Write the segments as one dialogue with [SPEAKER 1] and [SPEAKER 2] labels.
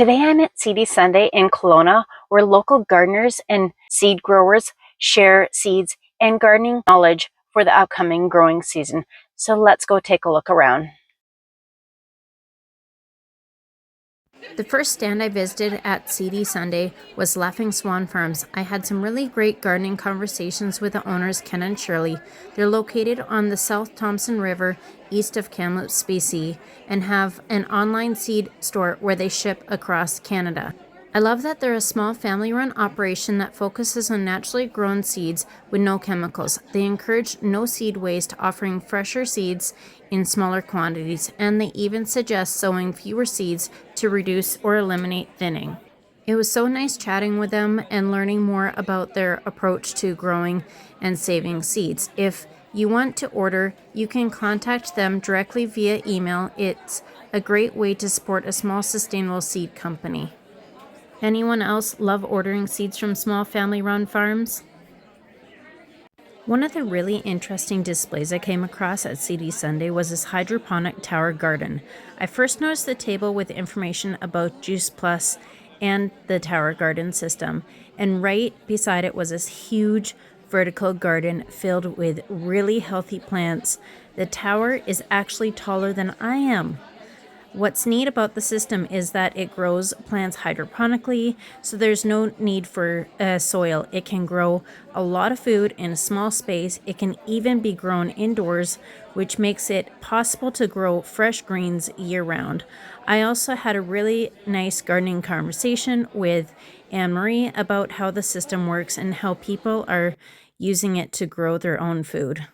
[SPEAKER 1] Today I'm at Seedy Sunday in Kelowna, where local gardeners and seed growers share seeds and gardening knowledge for the upcoming growing season. So let's go take a look around.
[SPEAKER 2] The first stand I visited at Seedy Sunday was Laughing Swan Farms. I had some really great gardening conversations with the owners, Ken and Shirley. They're located on the South Thompson River, east of Kamloops, BC, and have an online seed store where they ship across Canada. I love that they're a small family-run operation that focuses on naturally grown seeds with no chemicals. They encourage no seed waste, offering fresher seeds in smaller quantities, and they even suggest sowing fewer seeds to reduce or eliminate thinning. It was so nice chatting with them and learning more about their approach to growing and saving seeds. If you want to order, you can contact them directly via email. It's a great way to support a small sustainable seed company. Anyone else love ordering seeds from small family-run farms? One of the really interesting displays I came across at Seedy Sunday was this hydroponic tower garden. I first noticed the table with information about Juice Plus and the tower garden system, and right beside it was this huge vertical garden filled with really healthy plants. The tower is actually taller than I am. What's neat about the system is that it grows plants hydroponically, so there's no need for soil. It can grow a lot of food in a small space. It can even be grown indoors, which makes it possible to grow fresh greens year-round. I also had a really nice gardening conversation with Anne-Marie about how the system works and how people are using it to grow their own food.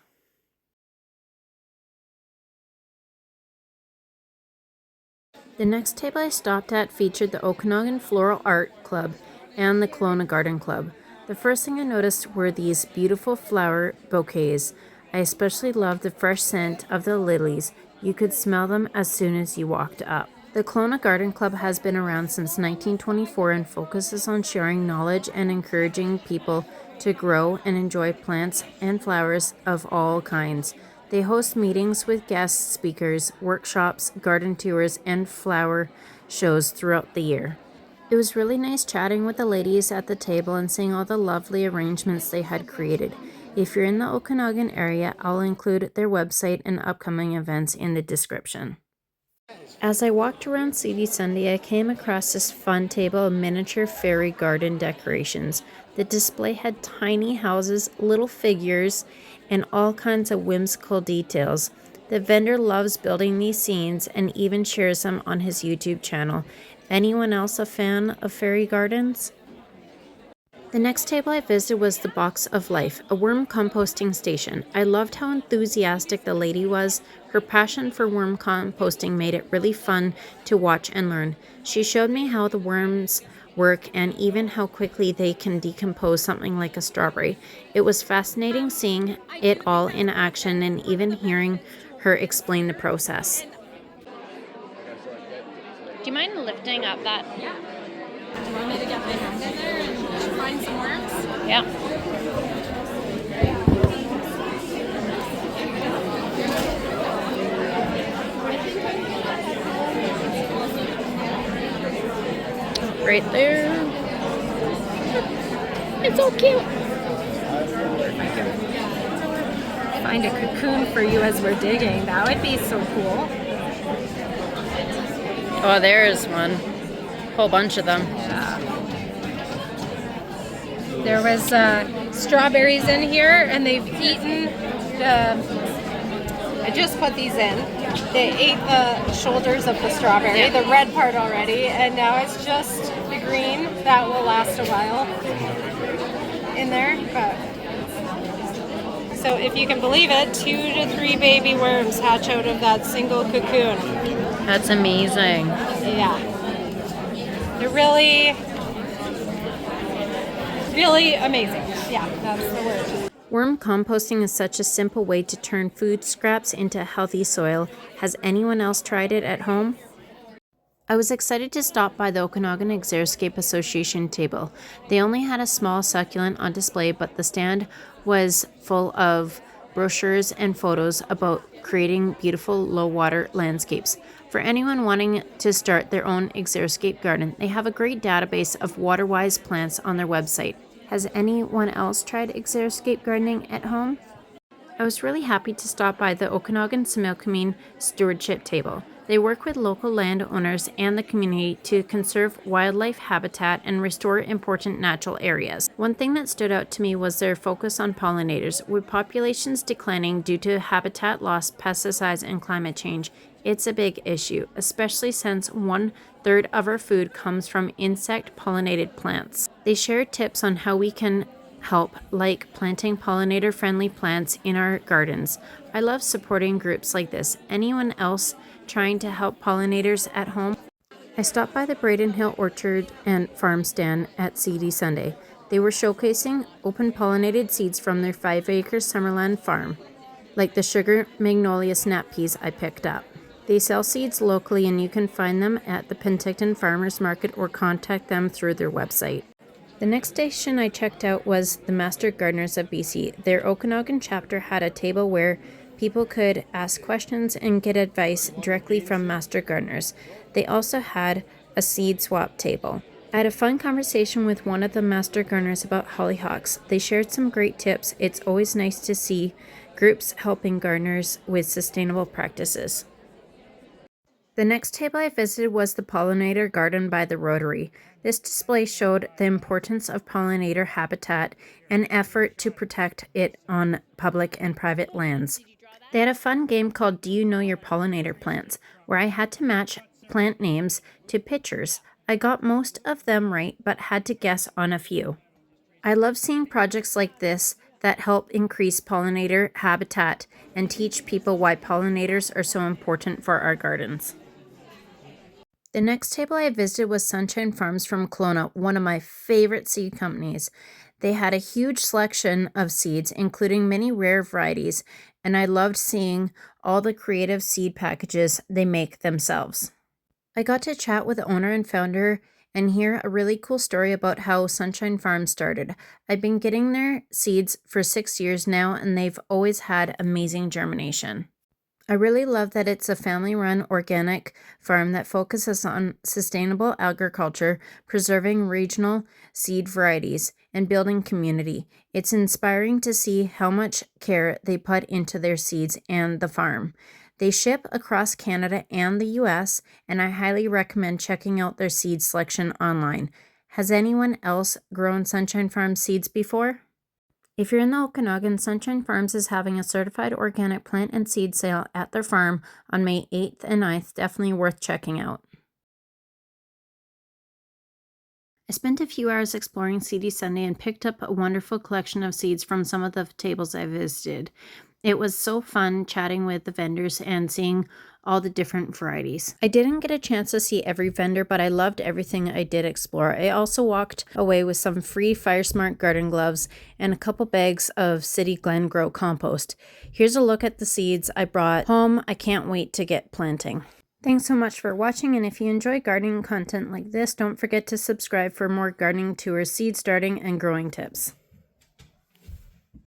[SPEAKER 2] The next table I stopped at featured the Okanagan Floral Art Club and the Kelowna Garden Club. The first thing I noticed were these beautiful flower bouquets. I especially loved the fresh scent of the lilies. You could smell them as soon as you walked up. The Kelowna Garden Club has been around since 1924 and focuses on sharing knowledge and encouraging people to grow and enjoy plants and flowers of all kinds. They host meetings with guest speakers, workshops, garden tours, and flower shows throughout the year. It was really nice chatting with the ladies at the table and seeing all the lovely arrangements they had created. If you're in the Okanagan area, I'll include their website and upcoming events in the description. As I walked around Seedy Sunday, I came across this fun table of miniature fairy garden decorations. The display had tiny houses, little figures, and all kinds of whimsical details. The vendor loves building these scenes and even shares them on his YouTube channel. Anyone else a fan of fairy gardens? The next table I visited was the Box of Life, a worm composting station. I loved how enthusiastic the lady was. Her passion for worm composting made it really fun to watch and learn. She showed me how the worms work and even how quickly they can decompose something like a strawberry. It was fascinating seeing it all in action and even hearing her explain the process. Do you mind lifting up that?
[SPEAKER 3] Yeah. Do you want me to get my hand in there and find some worms?
[SPEAKER 2] Yeah. Right there. It's so cute.
[SPEAKER 3] If I can find a cocoon for you as we're digging, that would be so cool.
[SPEAKER 2] Oh, there is one. Whole bunch of them.
[SPEAKER 3] Yeah. There was strawberries in here, and they've eaten I just put these in. They ate the shoulders of the strawberry, the red part already, and now it's just the green. That will last a while in there. So if you can believe it, 2 to 3 baby worms hatch out of that single cocoon.
[SPEAKER 2] That's amazing.
[SPEAKER 3] Yeah. They're really, really amazing. Yeah, that's the word.
[SPEAKER 2] Worm composting is such a simple way to turn food scraps into healthy soil. Has anyone else tried it at home? I was excited to stop by the Okanagan Xeriscape Association table. They only had a small succulent on display, but the stand was full of brochures and photos about creating beautiful low-water landscapes. For anyone wanting to start their own xeriscape garden, they have a great database of water-wise plants on their website. Has anyone else tried xeriscape gardening at home? I was really happy to stop by the Okanagan Similkameen Stewardship table. They work with local landowners and the community to conserve wildlife habitat and restore important natural areas. One thing that stood out to me was their focus on pollinators. With populations declining due to habitat loss, pesticides, and climate change, it's a big issue, especially since 1/3 of our food comes from insect-pollinated plants. They share tips on how we can help, like planting pollinator-friendly plants in our gardens. I love supporting groups like this. Anyone else trying to help pollinators at home? I stopped by the Braden Hill Orchard and Farm stand at Seedy Sunday. They were showcasing open pollinated seeds from their 5-acre Summerland farm, like the sugar magnolia snap peas I picked up. They sell seeds locally and you can find them at the Penticton Farmers Market or contact them through their website. The next station I checked out was the Master Gardeners of BC. Their Okanagan chapter had a table where people could ask questions and get advice directly from Master Gardeners. They also had a seed swap table. I had a fun conversation with one of the Master Gardeners about hollyhocks. They shared some great tips. It's always nice to see groups helping gardeners with sustainable practices. The next table I visited was the pollinator garden by the Rotary. This display showed the importance of pollinator habitat and effort to protect it on public and private lands. They had a fun game called Do You Know Your Pollinator Plants, where I had to match plant names to pictures. I got most of them right, but had to guess on a few. I love seeing projects like this that help increase pollinator habitat and teach people why pollinators are so important for our gardens. The next table I visited was Sunshine Farms from Kelowna, one of my favorite seed companies. They had a huge selection of seeds, including many rare varieties, and I loved seeing all the creative seed packages they make themselves. I got to chat with the owner and founder and hear a really cool story about how Sunshine Farms started. I've been getting their seeds for 6 years now, and they've always had amazing germination. I really love that it's a family-run organic farm that focuses on sustainable agriculture, preserving regional seed varieties, and building community. It's inspiring to see how much care they put into their seeds and the farm. They ship across Canada and the US, and I highly recommend checking out their seed selection online. Has anyone else grown Sunshine Farm seeds before? If you're in the Okanagan, Sunshine Farms is having a certified organic plant and seed sale at their farm on May 8th and 9th. Definitely worth checking out. I spent a few hours exploring Seedy Sunday and picked up a wonderful collection of seeds from some of the tables I visited. It was so fun chatting with the vendors and seeing all the different varieties. I didn't get a chance to see every vendor, but I loved everything I did explore. I also walked away with some free Fire Smart garden gloves and a couple bags of City Glen Grow compost. Here's a look at the seeds I brought home. I can't wait to get planting. Thanks so much for watching, and if you enjoy gardening content like this, don't forget to subscribe for more gardening tours, seed starting, and growing tips.